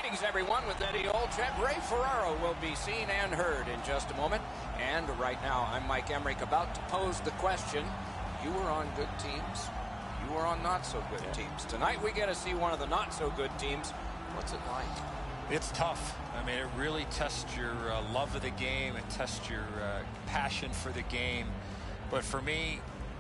Greetings, everyone. With Eddie Olczyk, Ray Ferraro will be seen and heard in just a moment. And right now, I'm Mike Emmerich, about to pose the question. You were on good teams. You were on not-so-good teams. Tonight, we get to see one of the not-so-good teams. What's it like? It's tough. I mean, it really tests your love of the game. It tests your passion for the game. But for me,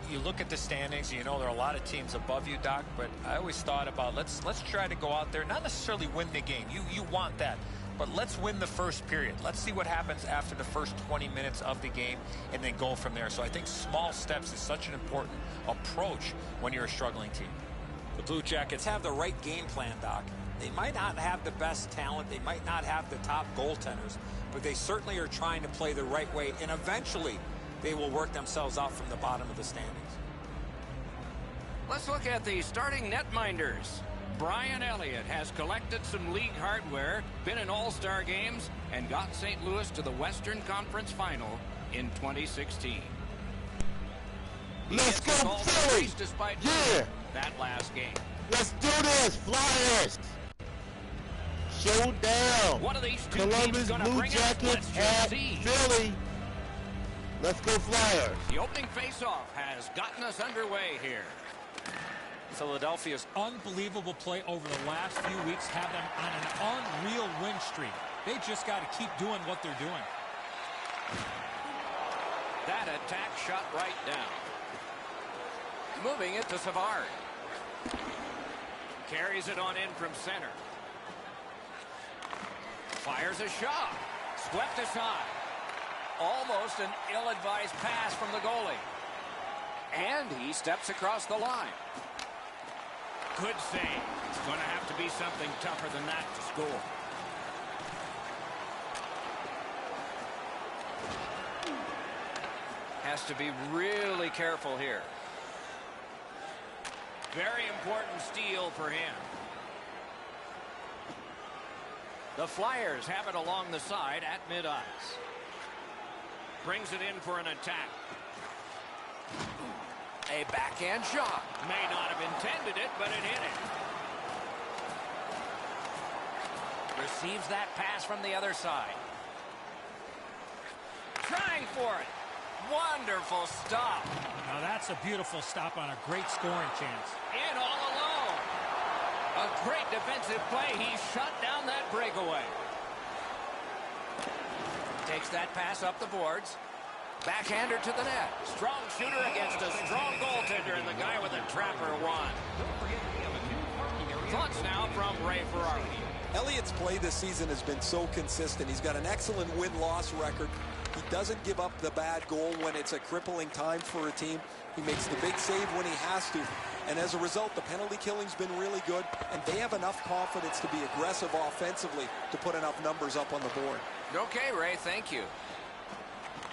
you look at the standings, you know there are a lot of teams above you, Doc, but I always thought about let's try to go out there, not necessarily win the game. You want that. But let's win the first period. Let's see what happens after the first 20 minutes of the game and then go from there. So I think small steps is such an important approach when you're a struggling team. The Blue Jackets have the right game plan, Doc. They might not have the best talent. They might not have the top goaltenders, but they certainly are trying to play the right way, and eventually they will work themselves out from the bottom of the standings. Let's look at the starting netminders. Brian Elliott has collected some league hardware, been in all-star games, and got St. Louis to the Western Conference Final in 2016. Let's go, Philly! Despite that last game. Let's do this, Flyers! Showdown! One of these two Columbus teams Blue Jackets at Philly. Let's go, Flyers! The opening face-off has gotten us underway here. Philadelphia's unbelievable play over the last few weeks have them on an unreal win streak. They just got to keep doing what they're doing. That attack shot right down. Moving it to Savard. Carries it on in from center. Fires a shot. Swept aside. Almost an ill-advised pass from the goalie. And he steps across the line. Good save. It's going to have to be something tougher than that to score. Has to be really careful here. Very important steal for him. The Flyers have it along the side at mid-ice. Brings it in for an attack. A backhand shot. May not have intended it, but it hit it. Receives that pass from the other side. Trying for it. Wonderful stop. Now that's a beautiful stop on a great scoring chance. In all alone. A great defensive play. He shut down that breakaway. Takes that pass up the boards. Backhander to the net. Strong shooter against a strong goaltender, and the guy with a trapper won. Thoughts now from Ray Ferraro. Elliott's play this season has been so consistent. He's got an excellent win-loss record. He doesn't give up the bad goal when it's a crippling time for a team. He makes the big save when he has to. And as a result, the penalty killing's been really good, and they have enough confidence to be aggressive offensively to put enough numbers up on the board. Okay, Ray, thank you.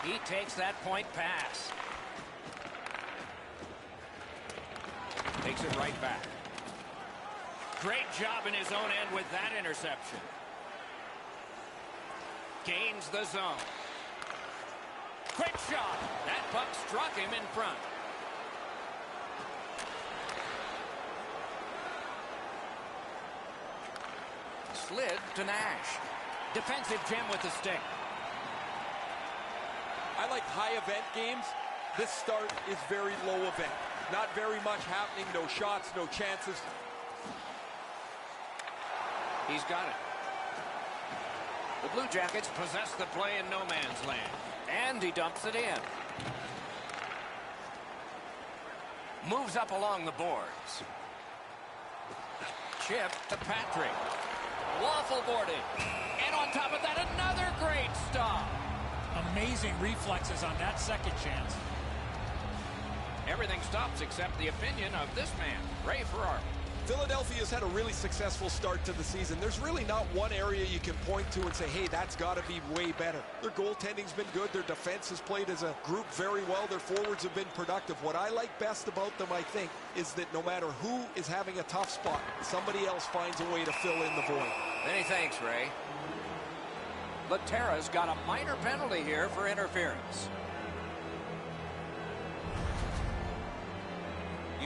He takes that point pass. Takes it right back. Great job in his own end with that interception. Gains the zone. Quick shot. That puck struck him in front. Slid to Nash. Defensive gem with the stick. I like high-event games. This start is very low event. Not very much happening, no shots, no chances. He's got it. The Blue Jackets possess the play in no man's land. And he dumps it in. Moves up along the boards. Chip to Patrick. Waffle boarding. And on top of that, another great stop. Amazing reflexes on that second chance. Everything stops except the opinion of this man, Ray Ferraro. Philadelphia's had a really successful start to the season. There's really not one area you can point to and say, hey, that's got to be way better. Their goaltending's been good. Their defense has played as a group very well. Their forwards have been productive. What I like best about them, I think, is that no matter who is having a tough spot, somebody else finds a way to fill in the void. Many thanks, Ray. Laterra's got a minor penalty here for interference.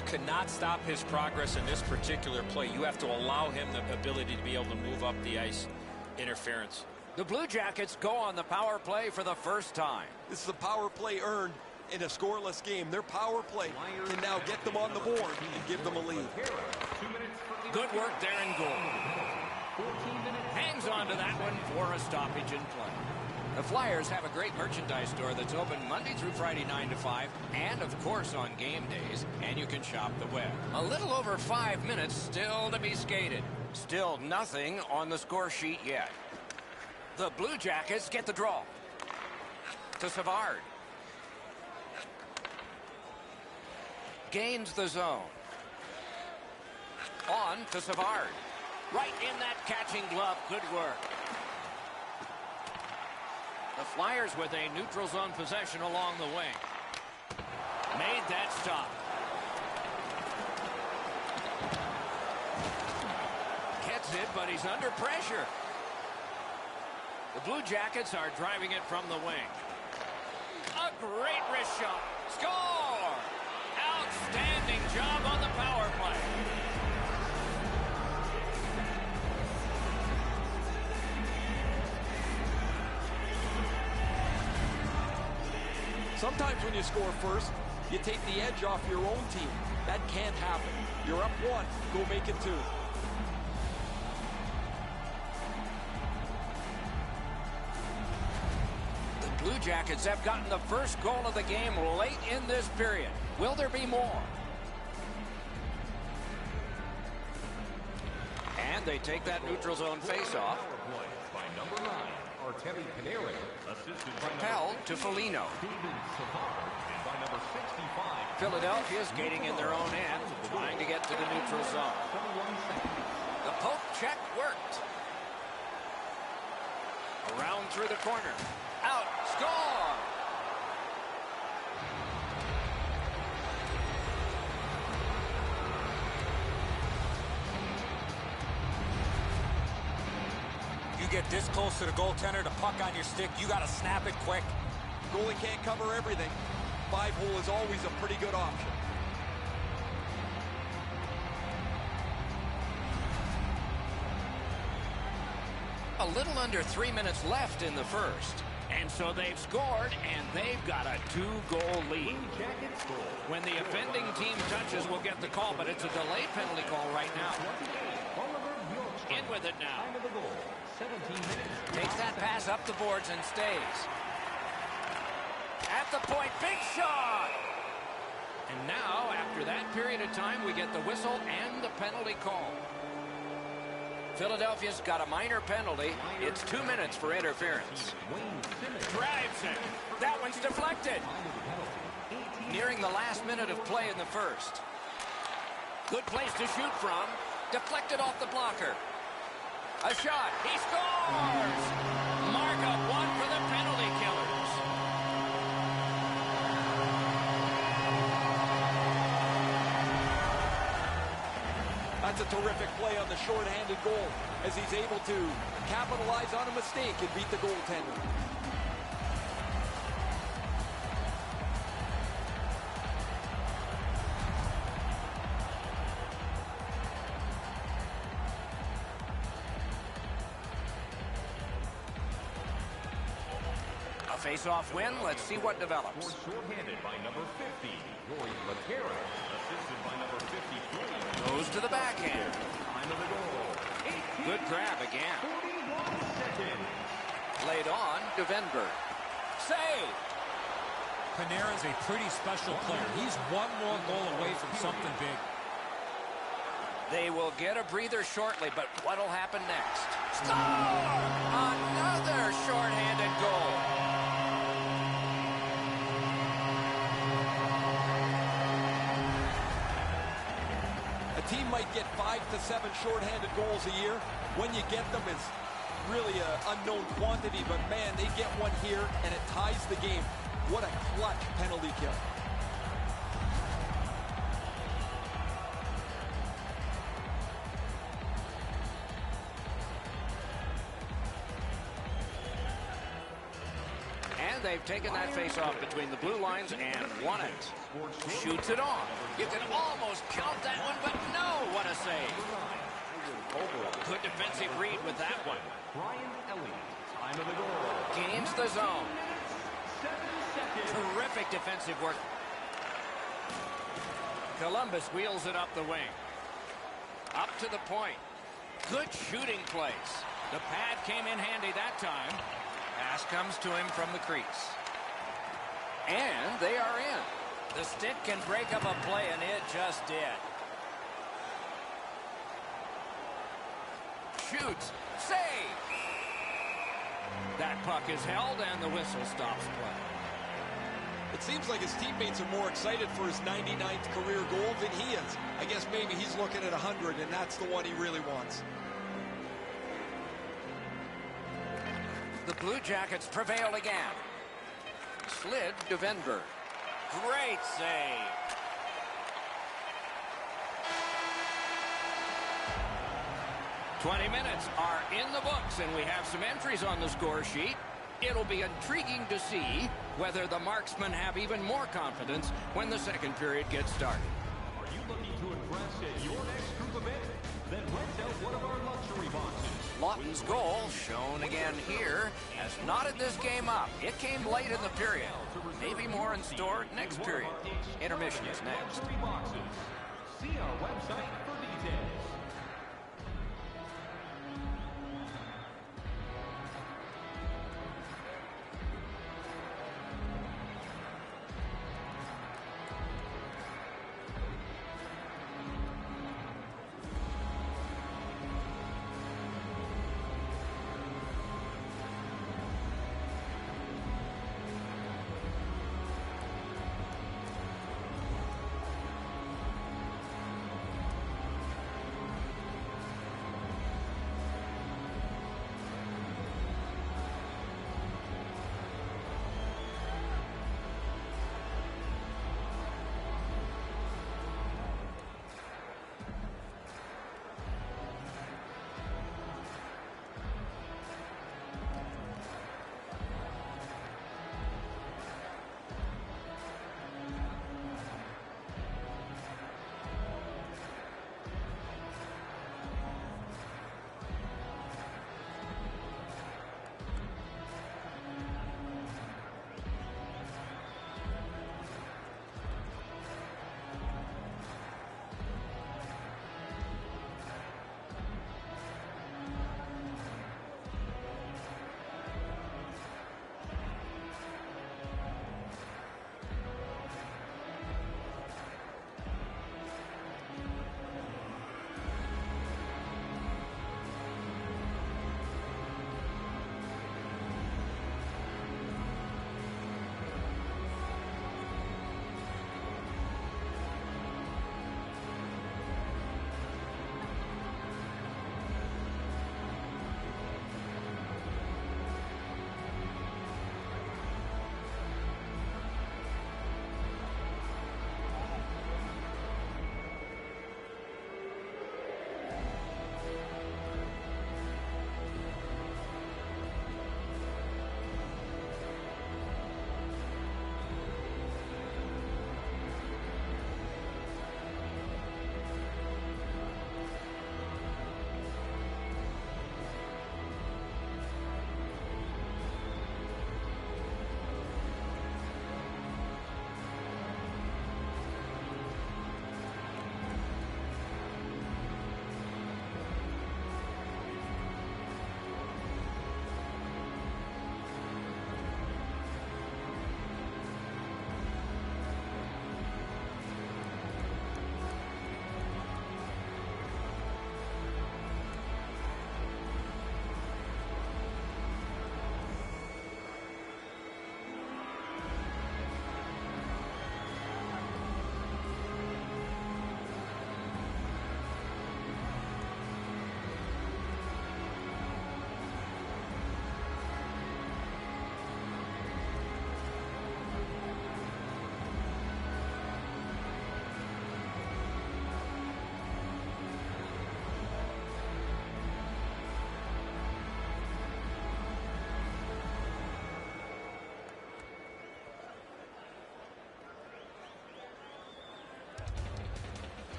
You cannot stop his progress in this particular play. You have to allow him the ability to be able to move up the ice. Interference. The Blue Jackets go on the power play for the first time. This is a power play earned in a scoreless game. Their power play can now get them on the board and give them a lead. Good work there in goal. Hangs on to that one for a stoppage in play. The Flyers have a great merchandise store that's open Monday through Friday 9 to 5, and of course on game days, and you can shop the web. A little over 5 minutes still to be skated. Still nothing on the score sheet yet. The Blue Jackets get the draw. To Savard. Gains the zone. On to Savard. Right in that catching glove. Good work. The Flyers with a neutral zone possession along the wing. Made that stop. Gets it, but he's under pressure. The Blue Jackets are driving it from the wing. A great wrist shot. Score! Outstanding job on the power play. Sometimes when you score first, you take the edge off your own team. That can't happen. You're up 1, go make it 2. The Blue Jackets have gotten the first goal of the game late in this period. Will there be more? And they take that neutral zone face-off. Propelled to Foligno. Philadelphia skating in their own end, trying to get to the neutral zone. The poke check worked. Around through the corner. Out. Score! You get this close to the goaltender, the puck on your stick, you got to snap it quick. Goalie can't cover everything. 5-hole is always a pretty good option. A little under 3 minutes left in the first. And so they've scored, and they've got a 2-goal lead. When the offending team touches, we'll get the call, but it's a delayed penalty call right now. In with it now. Takes that pass up the boards and stays. At the point, big shot! And now, after that period of time, we get the whistle and the penalty call. Philadelphia's got a minor penalty. It's 2 minutes for interference. Drives it. That one's deflected. Nearing the last minute of play in the first. Good place to shoot from. Deflected off the blocker. A shot. He scores! Mark up 1 for the penalty killers. That's a terrific play on the shorthanded goal as he's able to capitalize on a mistake and beat the goaltender. A face-off win. Let's see what develops. Shorthanded by number 50, Roy Laterra, assisted by number 53. Goes to the backhand. Time of the goal. Good grab again. 41 seconds. Laid on to Venberg. Save! Panarin's a pretty special player. He's 1 more goal away from something big. They will get a breather shortly, but what'll happen next? Score! Another shorthanded goal. A team might get 5 to 7 shorthanded goals a year. When you get them, it's really an unknown quantity, but man, they get one here and it ties the game. What a clutch penalty kill. And they've taken that face-off between the blue lines and won it. Shoots it on. You can almost count that one, but no, what a save. Good defensive read with that one. Brian Elliott, time of the goal. Gains the zone. Terrific defensive work. Columbus wheels it up the wing. Up to the point. Good shooting place. The pad came in handy that time. Pass comes to him from the crease. And they are in. The stick can break up a play, and it just did. Shoots. Save. That puck is held, and the whistle stops play. It seems like his teammates are more excited for his 99th career goal than he is. I guess maybe he's looking at 100, and that's the one he really wants. The Blue Jackets prevail again. Slid to Venberg. Great save. "20 minutes are in the books, and we have some entries on the score sheet. It'll be intriguing to see whether the marksmen have even more confidence when the second period gets started. Are you looking to impress at your next group event? Then rent out one of our luxury boxes. Lawton's goal, shown again here, has knotted this game up. It came late in the period. Maybe more in store next period. Intermission is next. Luxury boxes. See our website for details.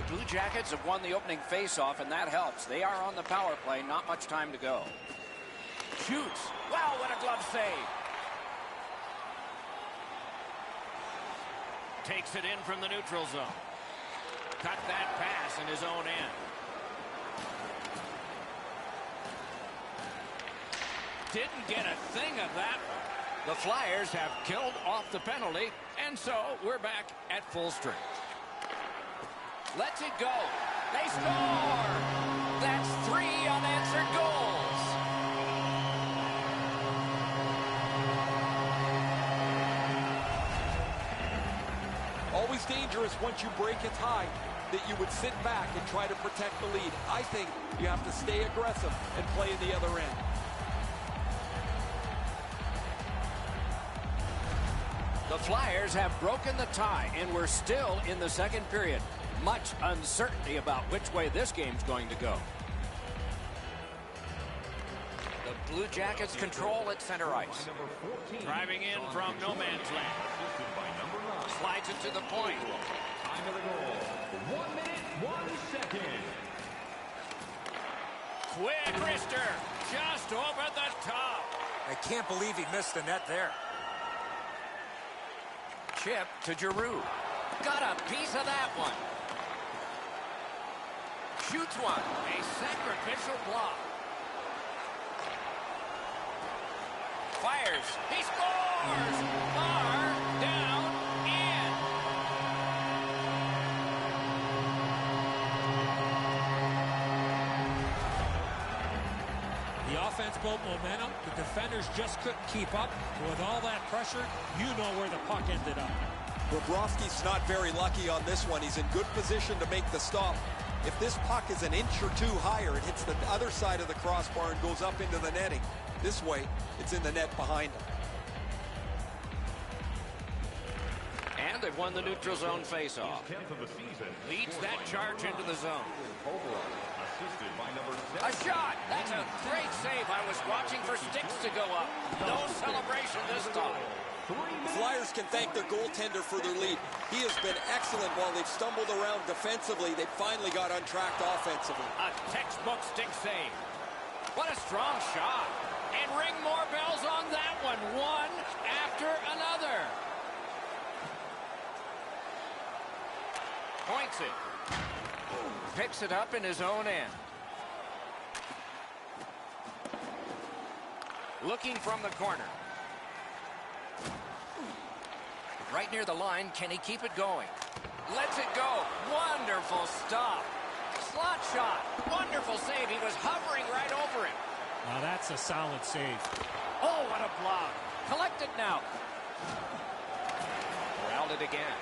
Blue Jackets have won the opening faceoff, and that helps. They are on the power play. Not much time to go. Shoots. Wow, what a glove save. Takes it in from the neutral zone. Cut that pass in his own end. Didn't get a thing of that one. The Flyers have killed off the penalty, and so we're back at full strength. Lets it go. They score! That's 3 unanswered goals. Always dangerous once you break a tie that you would sit back and try to protect the lead. I think you have to stay aggressive and play at the other end. The Flyers have broken the tie, and we're still in the second period. Much uncertainty about which way this game's going to go. The Blue Jackets control at center ice. Driving in from no man's land. Slides it to the point. Time of the goal. 1 minute, 1 second. Quick wrister. Just over the top. I can't believe he missed the net there. Chip to Giroux. Got a piece of that one. Shoots one. A sacrificial block. Fires. He scores! Far down in. The offense built momentum. The defenders just couldn't keep up. With all that pressure, you know where the puck ended up. Bobrovsky's not very lucky on this one. He's in good position to make the stop. If this puck is an inch or two higher, it hits the other side of the crossbar and goes up into the netting. This way, it's in the net behind him. And they've won the neutral zone faceoff. Leads that charge into the zone. A shot! That's a great save. I was watching for sticks to go up. No celebration this time. The Flyers can thank their goaltender for their lead. He has been excellent while they've stumbled around defensively. They finally got untracked offensively. A textbook stick save. What a strong shot. And ring more bells on that one. One after another. Points it. Picks it up in his own end. Looking from the corner. Right near the line, can he keep it going? Lets it go. Wonderful stop. Slot shot. Wonderful save. He was hovering right over it. Now that's a solid save. Oh, what a block. Collect it now. Corralled it again.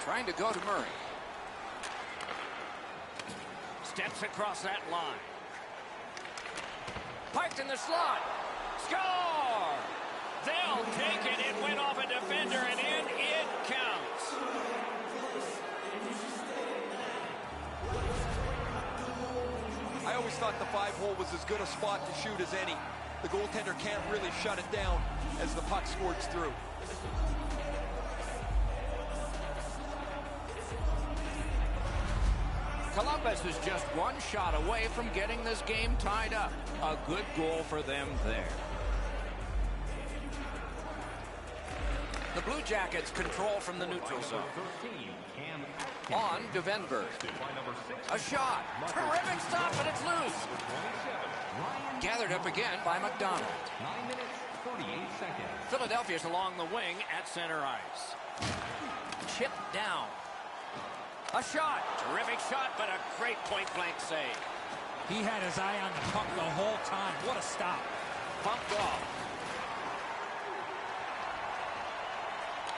Trying to go to Murray. Steps across that line. Parked in the slot. Score! They'll take it. It went off a defender, and in it counts. I always thought the 5-hole was as good a spot to shoot as any. The goaltender can't really shut it down as the puck squirts through. Columbus is just one shot away from getting this game tied up. A good goal for them there. The Blue Jackets control from the neutral zone. On to Venberg. A shot. Terrific stop, but it's loose. Gathered up again by McDonald. 9 minutes, 38 seconds. Philadelphia's along the wing at center ice. Chipped down. A shot. Terrific shot, but a great point-blank save. He had his eye on the puck the whole time. What a stop. Bumped off.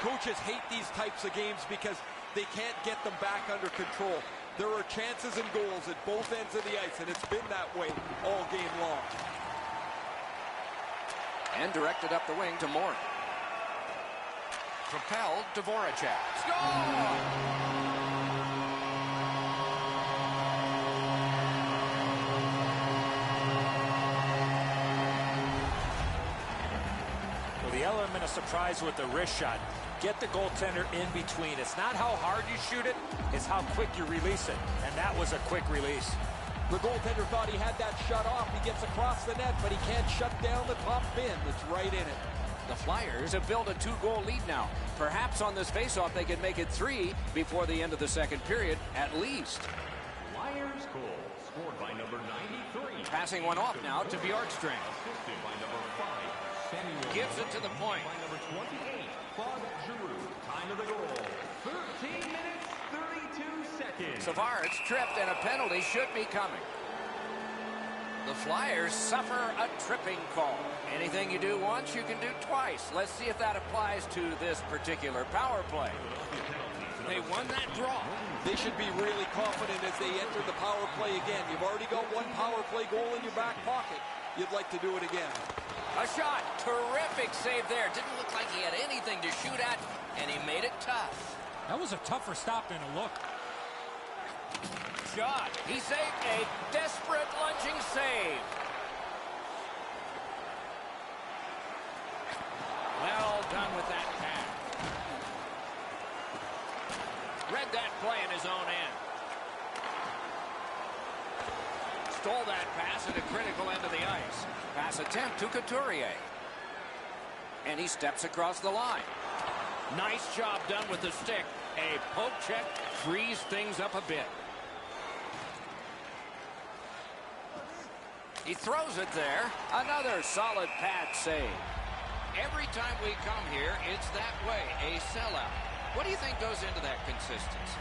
Coaches hate these types of games because they can't get them back under control. There are chances and goals at both ends of the ice, and it's been that way all game long. And directed up the wing to Moore. Propelled to Voracek. Score! The element of surprise with the wrist shot. Get the goaltender in between. It's not how hard you shoot it, it's how quick you release it. And that was a quick release. The goaltender thought he had that shut off. He gets across the net, but he can't shut down the top bin. It's right in it. The Flyers have built a 2-goal lead now. Perhaps on this faceoff they can make it 3 before the end of the second period, at least. Flyers goal, scored by number 93. Passing one off now to Bjorkstrand. Assisted by number 5, Samuel. Gives it to the point. By number 28, Claude Giroux. Time of the goal, 13 minutes, 32 seconds. Savard's tripped and a penalty should be coming. The Flyers suffer a tripping call. Anything you do once, you can do twice. Let's see if that applies to this particular power play. They won that draw. They should be really confident as they enter the power play again. You've already got one power play goal in your back pocket. You'd like to do it again. A shot. Terrific save there. Didn't look like he had anything to shoot at, and he made it tough. That was a tougher stop than a look. Shot. He saved a desperate lunging save. Well done with that pass. Read that play in his own end. Stole that pass at a critical end of the ice. Pass attempt to Couturier. And he steps across the line. Nice job done with the stick. A poke check frees things up a bit. He throws it there. Another solid pad save. Every time we come here, it's that way, a sellout. What do you think goes into that consistency?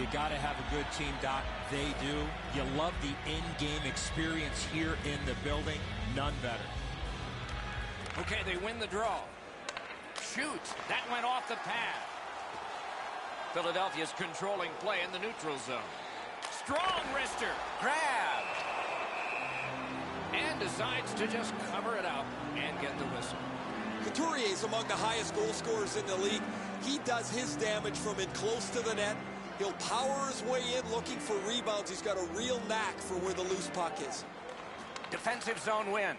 You got to have a good team, Doc. They do. You love the in-game experience here in the building. None better. Okay, they win the draw. Shoots. That went off the pad. Philadelphia's controlling play in the neutral zone. Strong wrister. Grabbed. And decides to just cover it up and get the whistle. Couturier is among the highest goal scorers in the league. He does his damage from in close to the net. He'll power his way in looking for rebounds. He's got a real knack for where the loose puck is. Defensive zone win.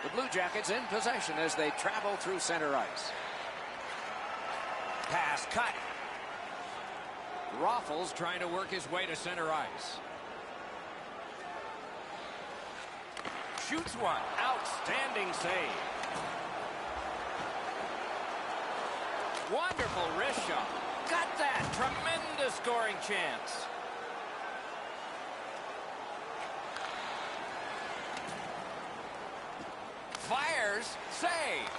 The Blue Jackets in possession as they travel through center ice. Pass cut. Raffles trying to work his way to center ice. Shoots one. Outstanding save. Wonderful wrist shot. Got that. Tremendous scoring chance. Fires. Save.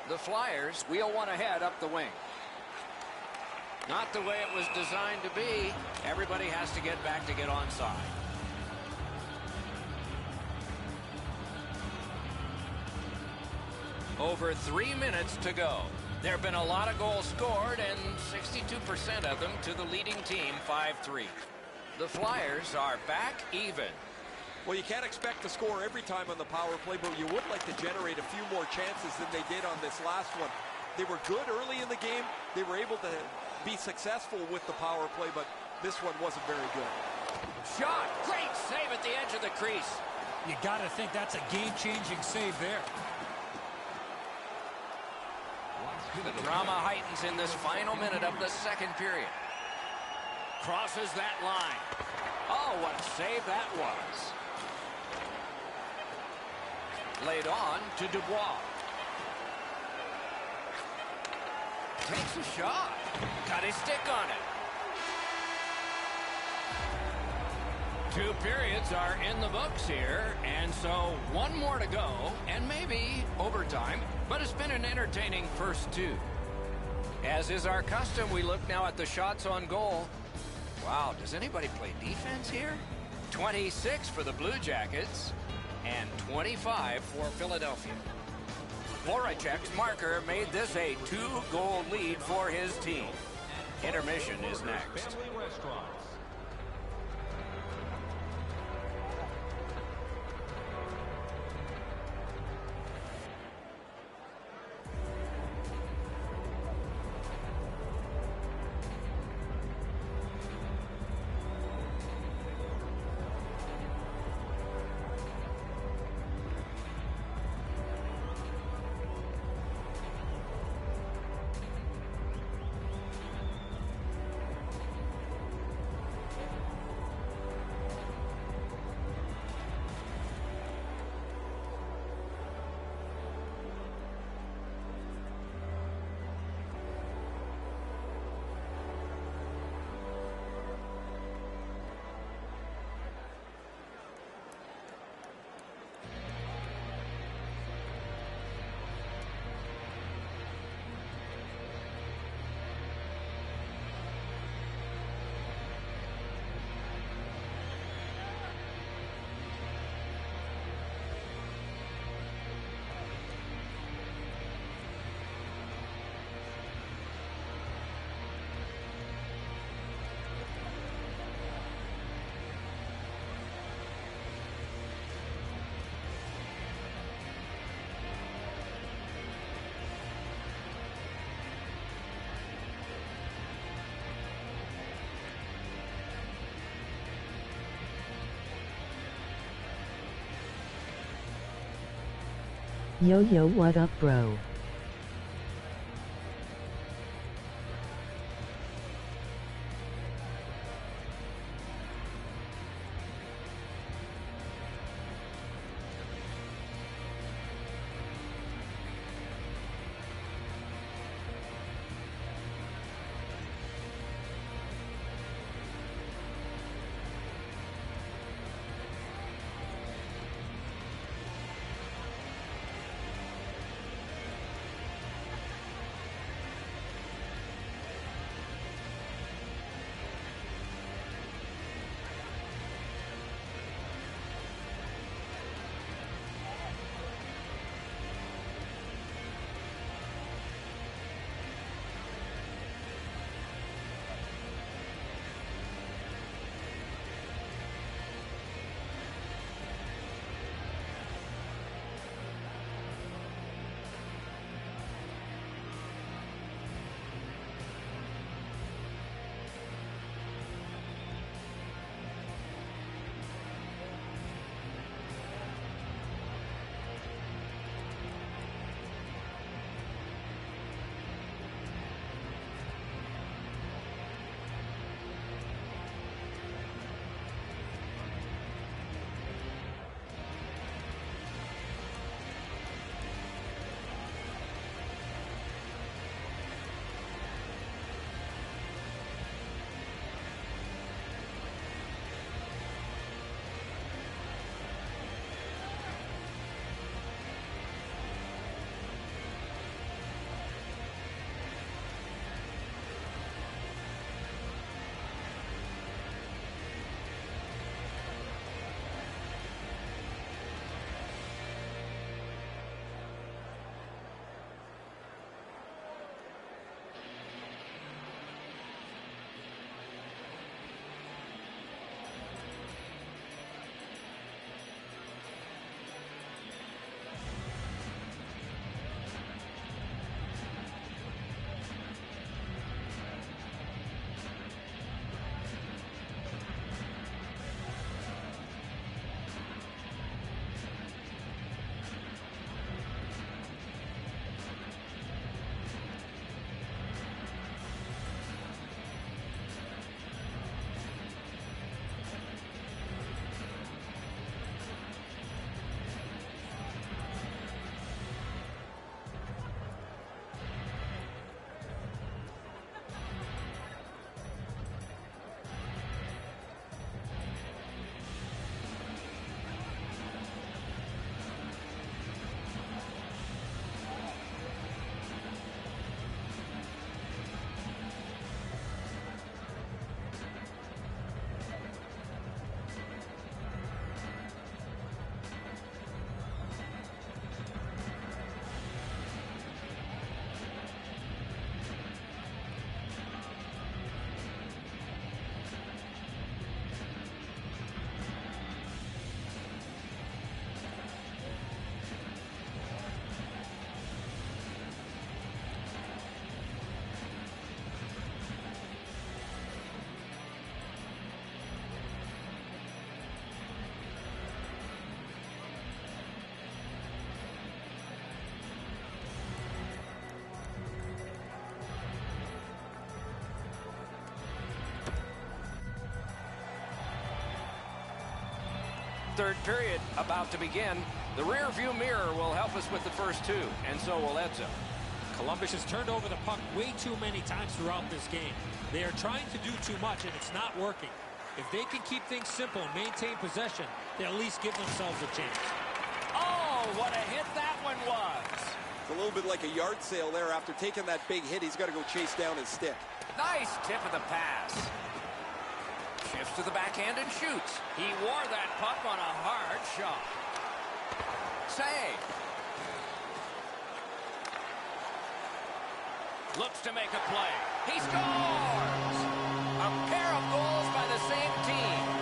The Flyers wheel one ahead up the wing. Not the way it was designed to be. Everybody has to get back to get onside. Over 3 minutes to go. There have been a lot of goals scored, and 62% of them to the leading team, 5-3. The Flyers are back even. Well, you can't expect to score every time on the power play, but you would like to generate a few more chances than they did on this last one. They were good early in the game. They were able to be successful with the power play, but this one wasn't very good. Shot. Great save at the edge of the crease. You got to think that's a game-changing save there. The drama heightens in this final minute of the second period. Crosses that line. Oh, what a save that was. Laid on to Dubois. Takes a shot. Got his stick on it. 2 periods are in the books here, and so one more to go, and maybe overtime, but it's been an entertaining first 2. As is our custom, we look now at the shots on goal. Wow, does anybody play defense here? 26 for the Blue Jackets, and 25 for Philadelphia. Voracek's marker made this a 2-goal lead for his team. Intermission is next. Family Restaurants. Yo yo, what up, bro? Third period about to begin. The rear view mirror will help us with the first two, and so will Edzo. Columbus has turned over the puck way too many times throughout this game. They are trying to do too much, and it's not working. If they can keep things simple and maintain possession, they'll at least give themselves a chance. Oh, what a hit that one was. It's a little bit like a yard sale there. After taking that big hit, he's got to go chase down his stick. Nice tip of the pass. Shifts to the backhand and shoots. He wore that puck on a hard shot. Save. Looks to make a play. He scores! A pair of goals by the same team.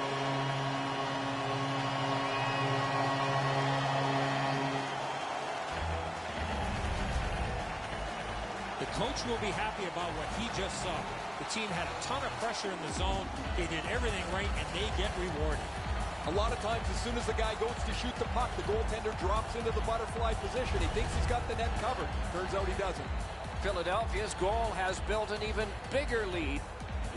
The coach will be happy about what he just saw. The team had a ton of pressure in the zone. They did everything right, and they get rewarded. A lot of times, as soon as the guy goes to shoot the puck, the goaltender drops into the butterfly position. He thinks he's got the net covered. Turns out he doesn't. Philadelphia's goal has built an even bigger lead.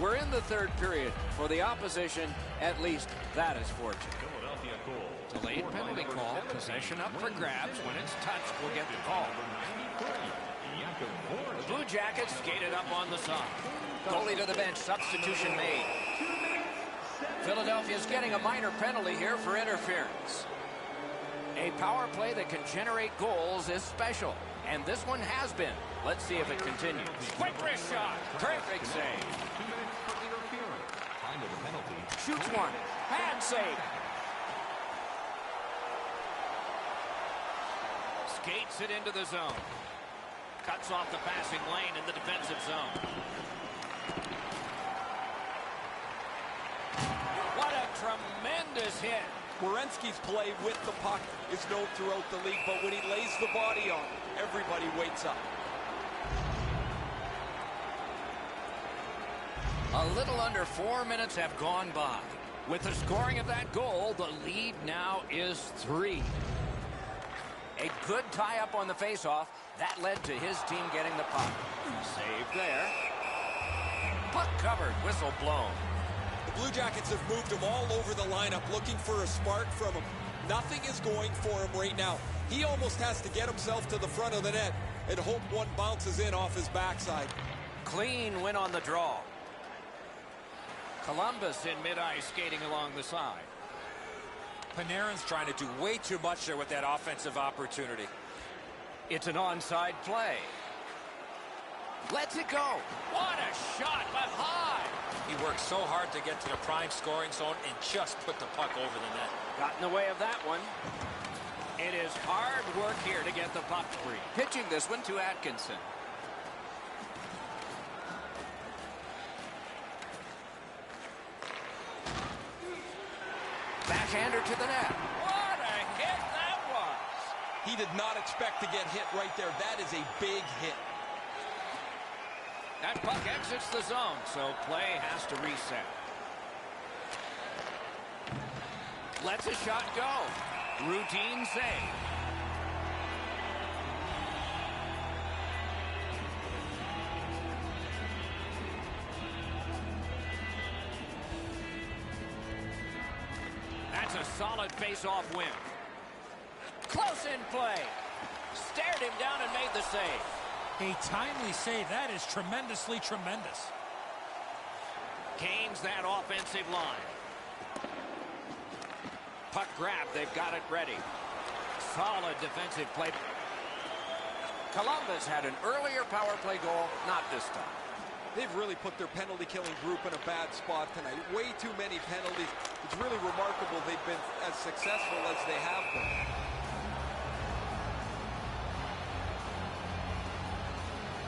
We're in the third period. For the opposition, at least that is fortunate. Philadelphia goal. Delayed penalty call. Possession up for grabs. When it's touched, we'll get the call. The Blue Jackets skated up on the side. Goalie to the bench. Substitution made. Philadelphia's getting a minor penalty here for interference. A power play that can generate goals is special, and this one has been. Let's see if it continues. Quick wrist shot. Perfect save. 2 minutes for interference. Time of the penalty. Shoots one. Hand save. Skates it into the zone. Cuts off the passing lane in the defensive zone. What a tremendous hit. Werenski's play with the puck is known throughout the league, but when he lays the body on, everybody wakes up. A little under 4 minutes have gone by. With the scoring of that goal, the lead now is 3. A good tie-up on the face-off. That led to his team getting the puck. Save there. Puck covered. Whistle blown. The Blue Jackets have moved him all over the lineup, looking for a spark from him. Nothing is going for him right now. He almost has to get himself to the front of the net and hope one bounces in off his backside. Clean win on the draw. Columbus in mid-ice skating along the side. Panarin's trying to do way too much there with that offensive opportunity. It's an onside play. Lets it go. What a shot, but high. He worked so hard to get to the prime scoring zone and just put the puck over the net. Got in the way of that one. It is hard work here to get the puck free. Pitching this one to Atkinson. Backhander to the net. What a hit that was. He did not expect to get hit right there. That is a big hit. That puck exits the zone, so play has to reset. Lets a shot go. Routine save. That's a solid face-off win. Close in play. Stared him down and made the save. A timely save. That is tremendously tremendous. Gains that offensive line. Puck grab. They've got it ready. Solid defensive play. Columbus had an earlier power play goal. Not this time. They've really put their penalty-killing group in a bad spot tonight. Way too many penalties. It's really remarkable they've been as successful as they have been.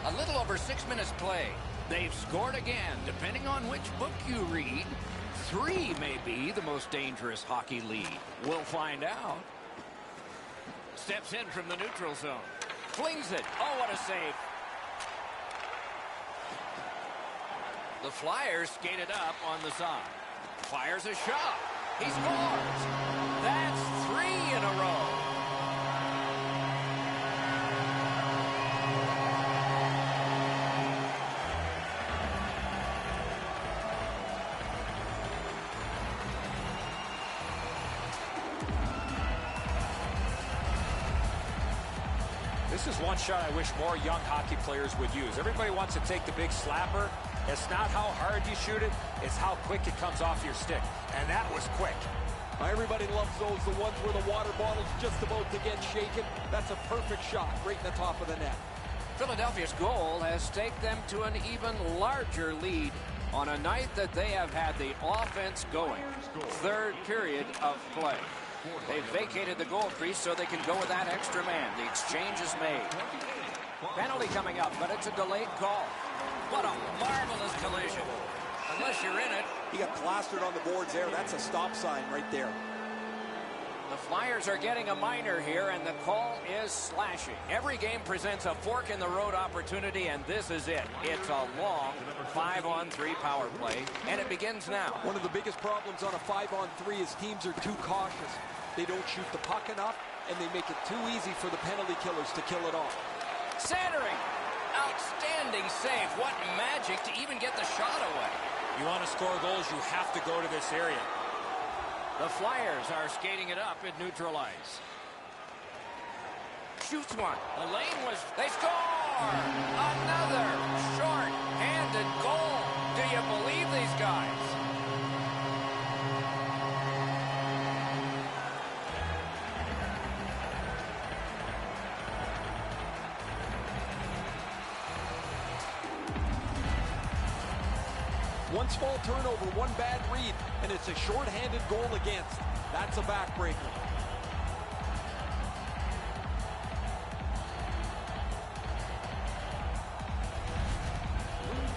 A little over 6 minutes play. They've scored again. Depending on which book you read, 3 may be the most dangerous hockey lead. We'll find out. Steps in from the neutral zone. Flings it. Oh, what a save. The Flyers skated up on the side. Fires a shot. He scores. That's 3 in a row. This is one shot I wish more young hockey players would use. Everybody wants to take the big slapper. It's not how hard you shoot it, it's how quick it comes off your stick. And that was quick. Everybody loves those, the ones where the water bottle's just about to get shaken. That's a perfect shot right in the top of the net. Philadelphia's goal has taken them to an even larger lead on a night that they have had the offense going. Third period of play. They've vacated the goal crease so they can go with that extra man. The exchange is made. Penalty coming up, but it's a delayed call. What a marvelous collision. Unless you're in it. He got plastered on the boards there. That's a stop sign right there. The Flyers are getting a minor here, and the call is slashing. Every game presents a fork-in-the-road opportunity, and this is it. It's a long 5-on-3 power play, and it begins now. One of the biggest problems on a 5-on-3 is teams are too cautious. They don't shoot the puck enough, and they make it too easy for the penalty killers to kill it off. Centering. Outstanding save. What magic to even get the shot away. You want to score goals, you have to go to this area. The Flyers are skating it up at neutral ice. Shoots one. The lane was... They score! Another short-handed goal. Do you believe these guys? One small turnover, one bad read, and it's a short-handed goal against. That's a backbreaker.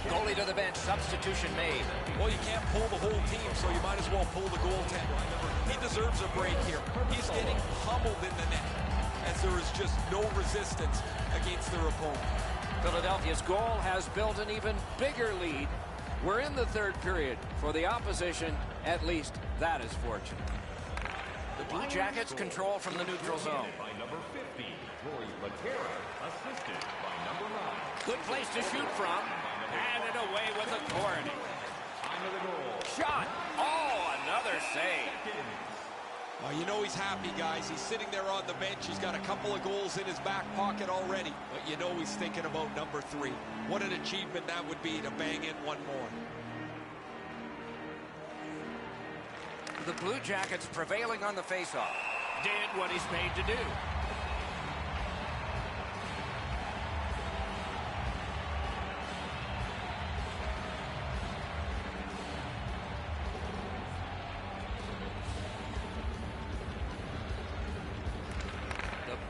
Goalie to the bench. Substitution made. Well, you can't pull the whole team, so you might as well pull the goaltender. He deserves a break here. He's getting pummeled in the net, as there is just no resistance against their opponent. Philadelphia's goal has built an even bigger lead. We're in the third period. For the opposition, at least that is fortunate. The Blue Jackets control from the neutral zone. By number 50, Roy Laterra, assisted by number 9. Good place to shoot from. Handed away with authority. Time of the goal. Shot. Oh, another save. You know he's happy, guys. He's sitting there on the bench. He's got a couple of goals in his back pocket already. But you know he's thinking about number 3. What an achievement that would be to bang in one more. The Blue Jackets prevailing on the faceoff. Did what he's made to do.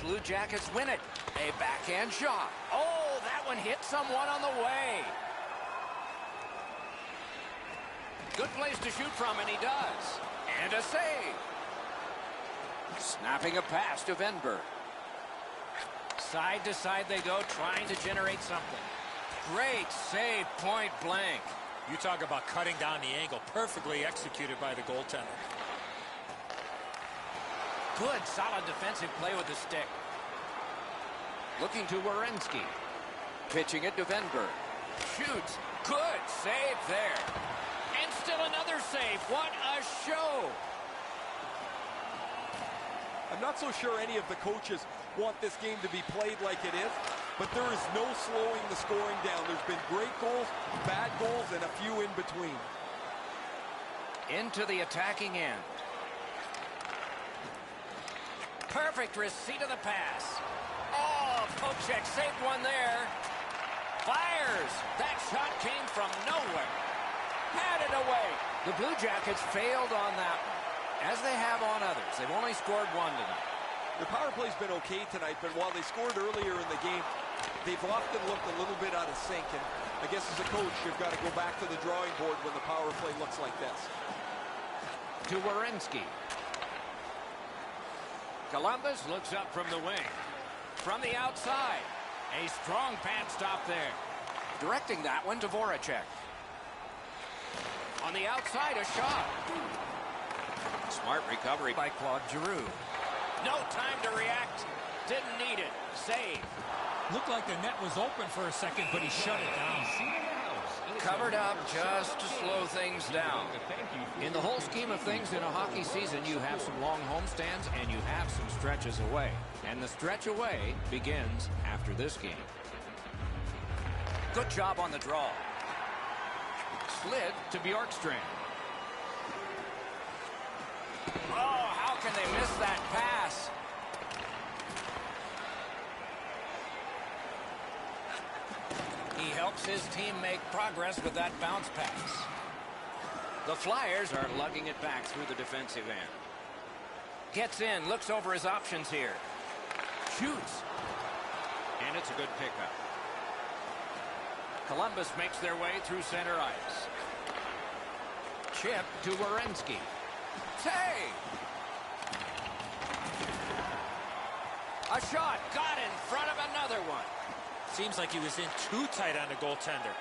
Blue Jackets win it. A backhand shot. Oh, that one hit someone on the way. Good place to shoot from, and he does. And a save. Snapping a pass to Venberg. Side to side they go, trying to generate something. Great save, point blank. You talk about cutting down the angle. Perfectly executed by the goaltender. Good, solid defensive play with the stick. Looking to Werenski. Pitching it to Venberg. Shoots. Good save there. And still another save. What a show. I'm not so sure any of the coaches want this game to be played like it is, but there is no slowing the scoring down. There's been great goals, bad goals, and a few in between. Into the attacking end. Perfect receipt of the pass. Oh, Pocek saved one there. Fires. That shot came from nowhere. Had it away. The Blue Jackets failed on that one, as they have on others. They've only scored one tonight. The power play's been okay tonight, but while they scored earlier in the game, they've often looked a little bit out of sync. And I guess as a coach, you've got to go back to the drawing board when the power play looks like this. To Werenski. Columbus looks up from the wing. From the outside. A strong pad stop there. Directing that one to Voracek. On the outside, a shot. Smart recovery by Claude Giroux. No time to react. Didn't need it. Save. Looked like the net was open for a second, but he shut it down. Covered up just to slow things down. In the whole scheme of things in a hockey season, you have some long homestands and you have some stretches away. And the stretch away begins after this game. Good job on the draw. Slid to Bjorkstrand. Oh, how can they miss that pass? He helps his team make progress with that bounce pass. The Flyers are lugging it back through the defensive end. Gets in, looks over his options here. Shoots. And it's a good pickup. Columbus makes their way through center ice. Chip to Werenski. Save! A shot got in front of another one. Seems like he was in too tight on the goaltender.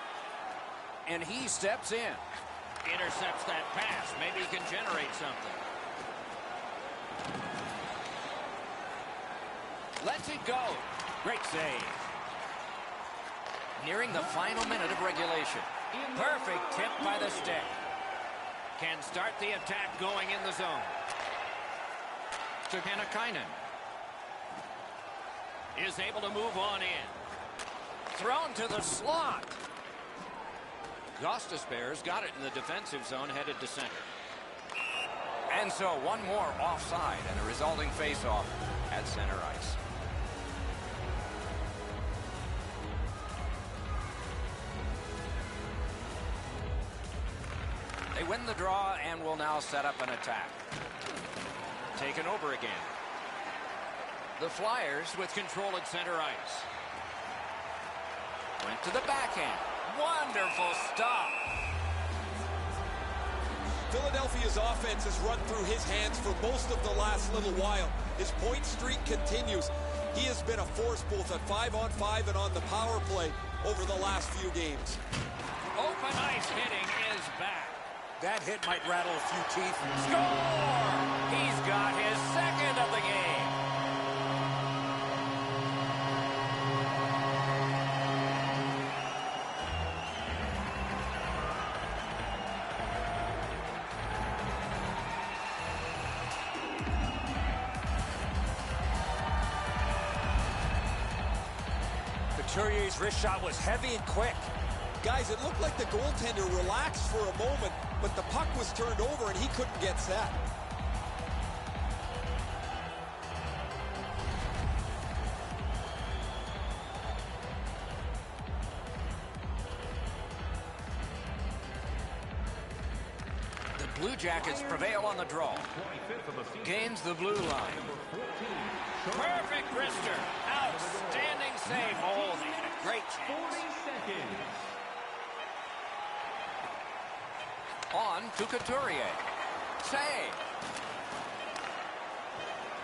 And he steps in. Intercepts that pass. Maybe he can generate something. Lets it go. Great save. Nearing the final minute of regulation. Perfect tip by the stick. Can start the attack going in the zone. To Hannakainen. Is able to move on in. Thrown to the slot. Gostisbehere's got it in the defensive zone, headed to center. And so one more offside and a resulting face-off at center ice. They win the draw and will now set up an attack. Taken over again. The Flyers with control at center ice. Went to the backhand. Wonderful stop. Philadelphia's offense has run through his hands for most of the last little while. His point streak continues. He has been a force both at 5-on-5 and on the power play over the last few games. Open ice hitting is back. That hit might rattle a few teeth. Score! He's got his second of the game. Couturier's wrist shot was heavy and quick. Guys, it looked like the goaltender relaxed for a moment, but the puck was turned over and he couldn't get set. The Blue Jackets prevail on the draw. Gains the blue line. Perfect wrister. Outstanding save. Oh, they had a great chance. 40 seconds. On to Couturier. Save.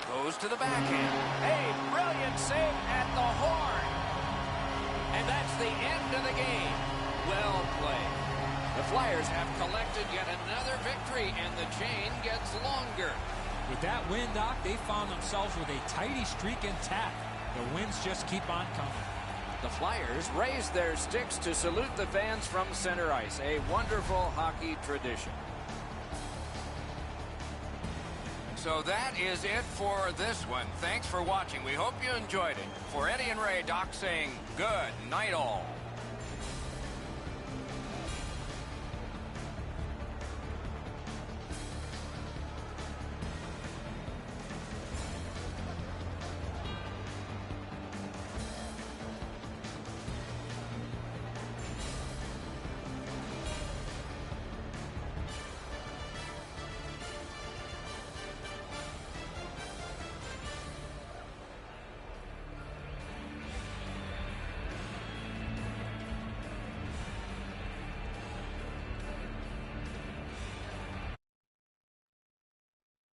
Goes to the backhand. A brilliant save at the horn. And that's the end of the game. Well played. The Flyers have collected yet another victory, and the chain gets longer. With that win, Doc, they found themselves with a tighty streak intact. The wins just keep on coming. The Flyers raise their sticks to salute the fans from center ice, a wonderful hockey tradition. So that is it for this one. Thanks for watching. We hope you enjoyed it. For Eddie and Ray, Doc saying good night all.